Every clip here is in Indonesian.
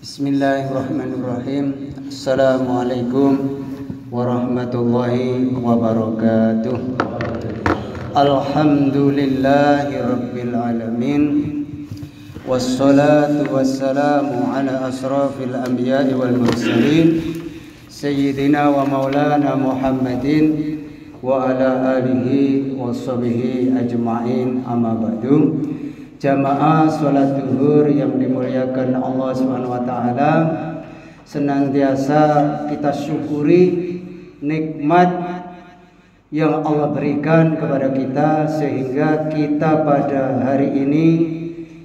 Bismillahirrahmanirrahim. Assalamualaikum warahmatullahi wabarakatuh. Alhamdulillahi rabbil alamin. Wassalatu wassalamu ala asrafil anbiya'i wal mursalin Sayyidina wa maulana Muhammadin wa ala alihi wa sahbihi ajma'in, amma ba'du. Jamaah sholat zuhur yang dimuliakan Allah Subhanahu wa taala, senantiasa kita syukuri nikmat yang Allah berikan kepada kita sehingga kita pada hari ini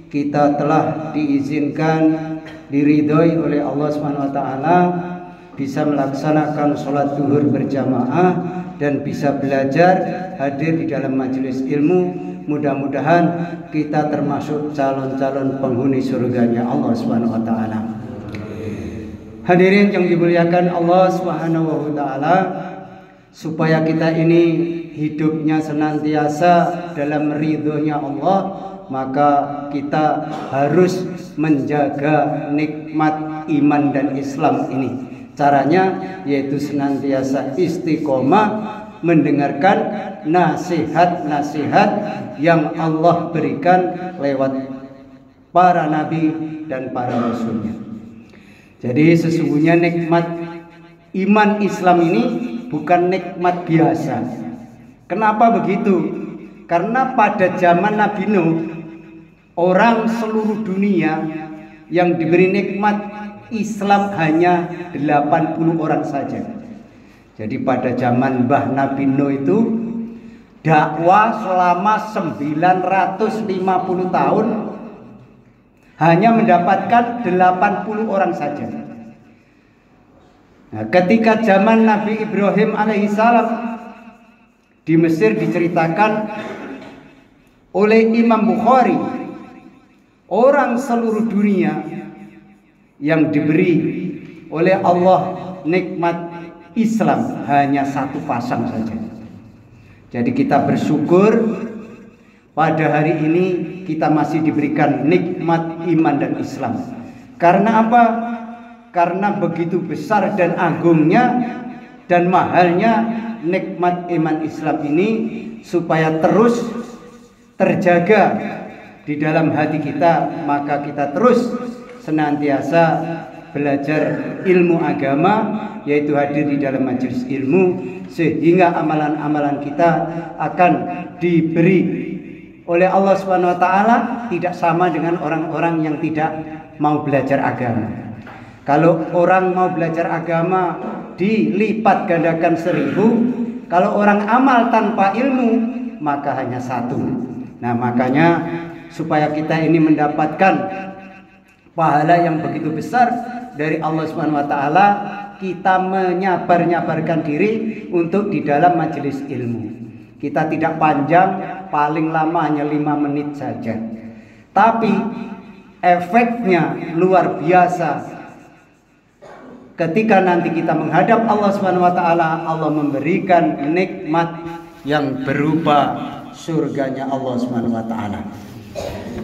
kita telah diizinkan, diridhoi oleh Allah Subhanahu wa taala bisa melaksanakan sholat zuhur berjamaah dan bisa belajar hadir di dalam majelis ilmu. Mudah-mudahan kita termasuk calon-calon penghuni surganya Allah Subhanahu wa taala. Hadirin yang dimuliakan Allah Subhanahu wa taala, supaya kita ini hidupnya senantiasa dalam ridhonya Allah, maka kita harus menjaga nikmat iman dan Islam ini. Caranya yaitu senantiasa istiqomah mendengarkan nasihat-nasihat yang Allah berikan lewat para nabi dan para rasulnya. Jadi sesungguhnya nikmat iman Islam ini bukan nikmat biasa. Kenapa begitu? Karena pada zaman Nabi Nuh, orang seluruh dunia yang diberi nikmat Islam hanya 80 orang saja. Jadi pada zaman Mbah Nabi Nuh itu dakwah selama 950 tahun hanya mendapatkan 80 orang saja. Nah, ketika zaman Nabi Ibrahim alaihissalam di Mesir diceritakan oleh Imam Bukhari, orang seluruh dunia yang diberi oleh Allah nikmat Islam hanya satu pasang saja. Jadi kita bersyukur pada hari ini kita masih diberikan nikmat iman dan Islam. Karena apa? Karena begitu besar dan agungnya dan mahalnya nikmat iman Islam ini, supaya terus terjaga di dalam hati kita, maka kita terus senantiasa belajar ilmu agama, yaitu hadir di dalam majelis ilmu, sehingga amalan-amalan kita akan diberi oleh Allah Subhanahu wa taala tidak sama dengan orang-orang yang tidak mau belajar agama. Kalau orang mau belajar agama dilipat gandakan 1000, kalau orang amal tanpa ilmu maka hanya 1. Nah, makanya supaya kita ini mendapatkan pahala yang begitu besar dari Allah Subhanahu wa taala, kita menyabar-nyabarkan diri untuk di dalam majelis ilmu. Kita tidak panjang, paling lama hanya 5 menit saja. Tapi efeknya luar biasa. Ketika nanti kita menghadap Allah Subhanahu wa taala, Allah memberikan nikmat yang berupa surganya Allah Subhanahu wa taala.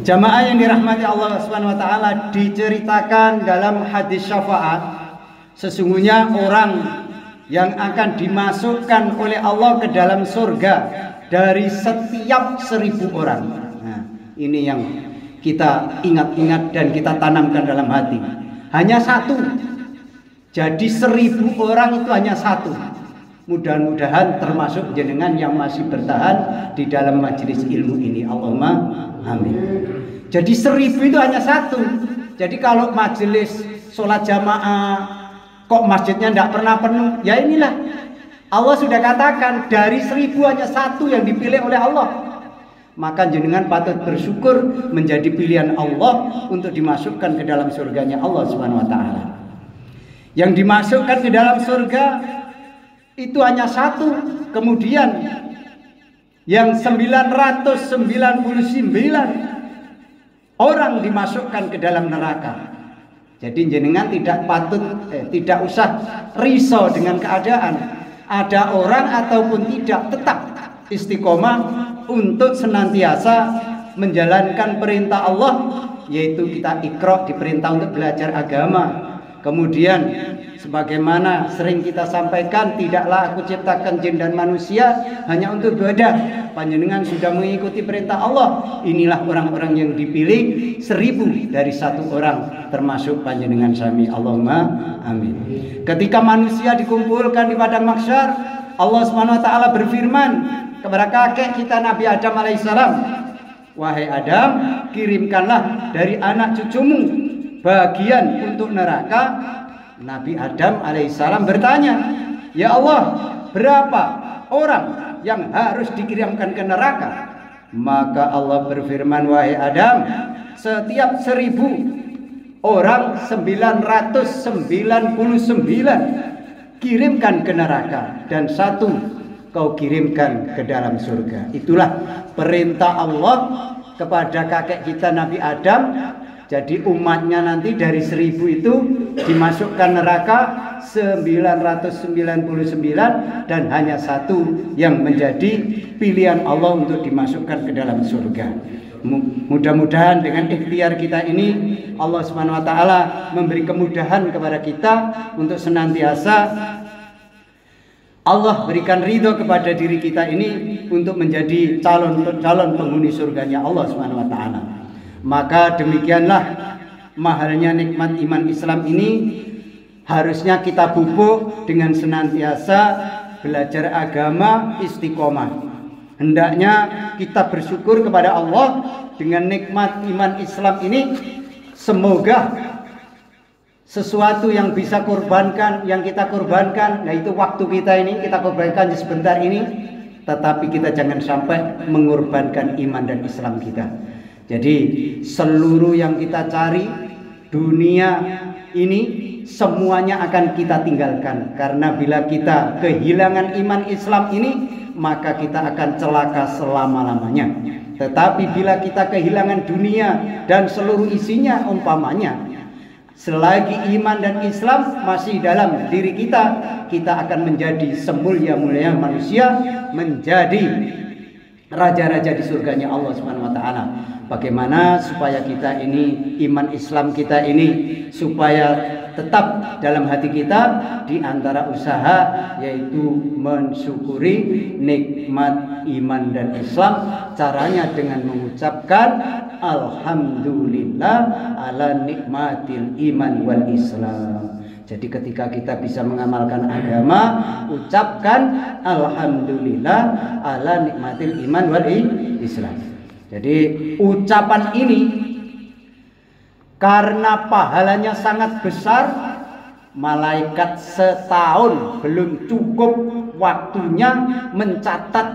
Jamaah yang dirahmati Allah Subhanahu wa taala, diceritakan dalam hadis syafaat, sesungguhnya orang yang akan dimasukkan oleh Allah ke dalam surga dari setiap 1000 orang. Nah, ini yang kita ingat-ingat dan kita tanamkan dalam hati. Hanya 1. Jadi 1000 orang itu hanya 1. Mudah-mudahan termasuk jenengan yang masih bertahan di dalam majelis ilmu ini. Allahumma amin. Jadi 1000 itu hanya 1. Jadi kalau majelis sholat jamaah kok masjidnya tidak pernah penuh, ya inilah Allah sudah katakan dari 1000 hanya 1 yang dipilih oleh Allah. Maka jenengan patut bersyukur menjadi pilihan Allah untuk dimasukkan ke dalam surganya Allah Subhanahu wa taala. Yang dimasukkan ke dalam surga itu hanya 1. Kemudian yang 999 orang dimasukkan ke dalam neraka. Jadi jenengan tidak usah risau dengan keadaan. Ada orang ataupun tidak, tetap istiqomah untuk senantiasa menjalankan perintah Allah yaitu kita Iqra, diperintah untuk belajar agama. Kemudian sebagaimana sering kita sampaikan, tidaklah aku ciptakan jin dan manusia hanya untuk ibadah. Panjenengan sudah mengikuti perintah Allah. Inilah orang-orang yang dipilih 1000 dari 1 orang, termasuk panjenengan sami. Allahumma amin. Ketika manusia dikumpulkan di padang mahsyar, Allah SWT berfirman kepada kakek kita Nabi Adam alaihissalam, wahai Adam, kirimkanlah dari anak cucumu bagian untuk neraka. Nabi Adam alaihissalam bertanya, ya Allah, berapa orang yang harus dikirimkan ke neraka? Maka Allah berfirman, wahai Adam, setiap 1000 orang 999 kirimkan ke neraka, dan 1 kau kirimkan ke dalam surga. Itulah perintah Allah kepada kakek kita Nabi Adam. Jadi umatnya nanti dari 1000 itu dimasukkan neraka 999, dan hanya 1 yang menjadi pilihan Allah untuk dimasukkan ke dalam surga. Mudah-mudahan dengan ikhtiar kita ini Allah SWT memberi kemudahan kepada kita untuk senantiasa Allah berikan ridho kepada diri kita ini untuk menjadi calon penghuni surganya Allah SWT. Maka demikianlah mahalnya nikmat iman Islam ini, harusnya kita pupuk dengan senantiasa belajar agama, istiqomah. Hendaknya kita bersyukur kepada Allah dengan nikmat iman Islam ini. Semoga sesuatu yang bisa yang kita korbankan, yaitu waktu kita ini kita korbankan sebentar ini, tetapi kita jangan sampai mengorbankan iman dan Islam kita. Jadi seluruh yang kita cari dunia ini semuanya akan kita tinggalkan, karena bila kita kehilangan iman Islam ini maka kita akan celaka selama-lamanya. Tetapi bila kita kehilangan dunia dan seluruh isinya, umpamanya selagi iman dan Islam masih dalam diri kita, kita akan menjadi semulia-mulia manusia, menjadi raja-raja di surganya Allah SWT. Bagaimana supaya kita ini, iman Islam kita ini, supaya tetap dalam hati kita, di antara usaha yaitu mensyukuri nikmat iman dan Islam. Caranya dengan mengucapkan alhamdulillah ala nikmatil iman wal Islam. Jadi ketika kita bisa mengamalkan agama, ucapkan alhamdulillah ala nikmatil iman wal Islam. Jadi ucapan ini karena pahalanya sangat besar, malaikat setahun belum cukup waktunya mencatat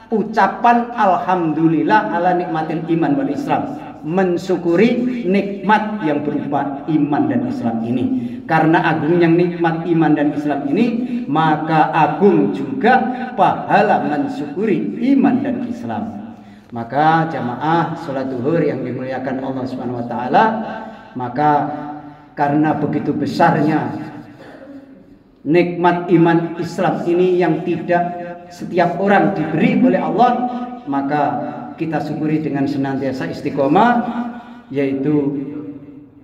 ucapan alhamdulillah ala nikmatil iman wal Islam, mensyukuri nikmat yang berupa iman dan Islam ini. Karena agungnya nikmat iman dan Islam ini, maka agung juga pahala mensyukuri iman dan Islam. Maka jamaah sholat zuhur yang dimuliakan Allah SWT, maka karena begitu besarnya nikmat iman Islam ini yang tidak setiap orang diberi oleh Allah, maka kita syukuri dengan senantiasa istiqomah, yaitu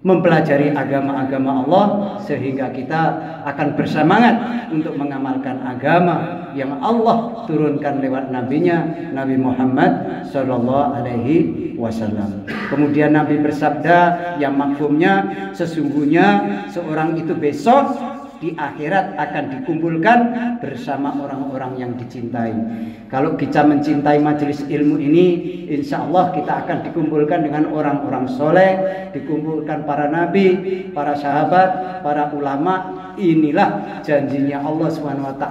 mempelajari agama-agama Allah, sehingga kita akan bersemangat untuk mengamalkan agama yang Allah turunkan lewat nabinya, Nabi Muhammad SAW. Kemudian Nabi bersabda yang mafhumnya, sesungguhnya seorang itu besok di akhirat akan dikumpulkan bersama orang-orang yang dicintai. Kalau kita mencintai majelis ilmu ini, insya Allah kita akan dikumpulkan dengan orang-orang soleh, dikumpulkan para nabi, para sahabat, para ulama. Inilah janjinya Allah SWT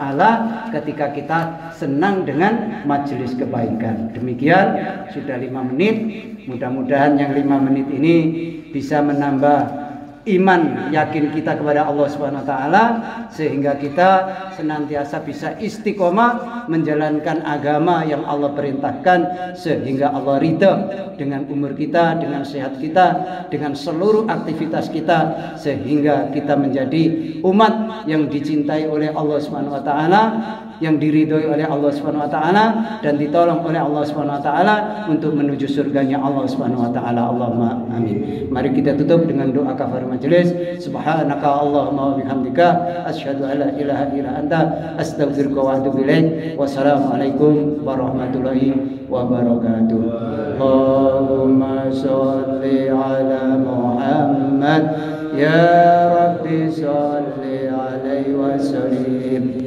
ketika kita senang dengan majelis kebaikan. Demikian, sudah 5 menit. Mudah-mudahan yang 5 menit ini bisa menambah iman yakin kita kepada Allah SWT, sehingga kita senantiasa bisa istiqomah menjalankan agama yang Allah perintahkan, sehingga Allah ridha dengan umur kita, dengan sehat kita, dengan seluruh aktivitas kita, sehingga kita menjadi umat yang dicintai oleh Allah SWT yang diridhoi oleh Allah Subhanahu wa taala dan ditolong oleh Allah Subhanahu wa taala untuk menuju surganya Allah Subhanahu wa taala. Allahumma amin. Mari kita tutup dengan doa kafar majelis. Subhanaka Allahumma wa bihamdika asyhadu an la ilaha illa anta astaghfiruka wa atubu ilaik. Wassalamualaikum warahmatullahi wabarakatuh. Allahumma shalli ala Muhammad ya rabbi shalli alaihi wasallim.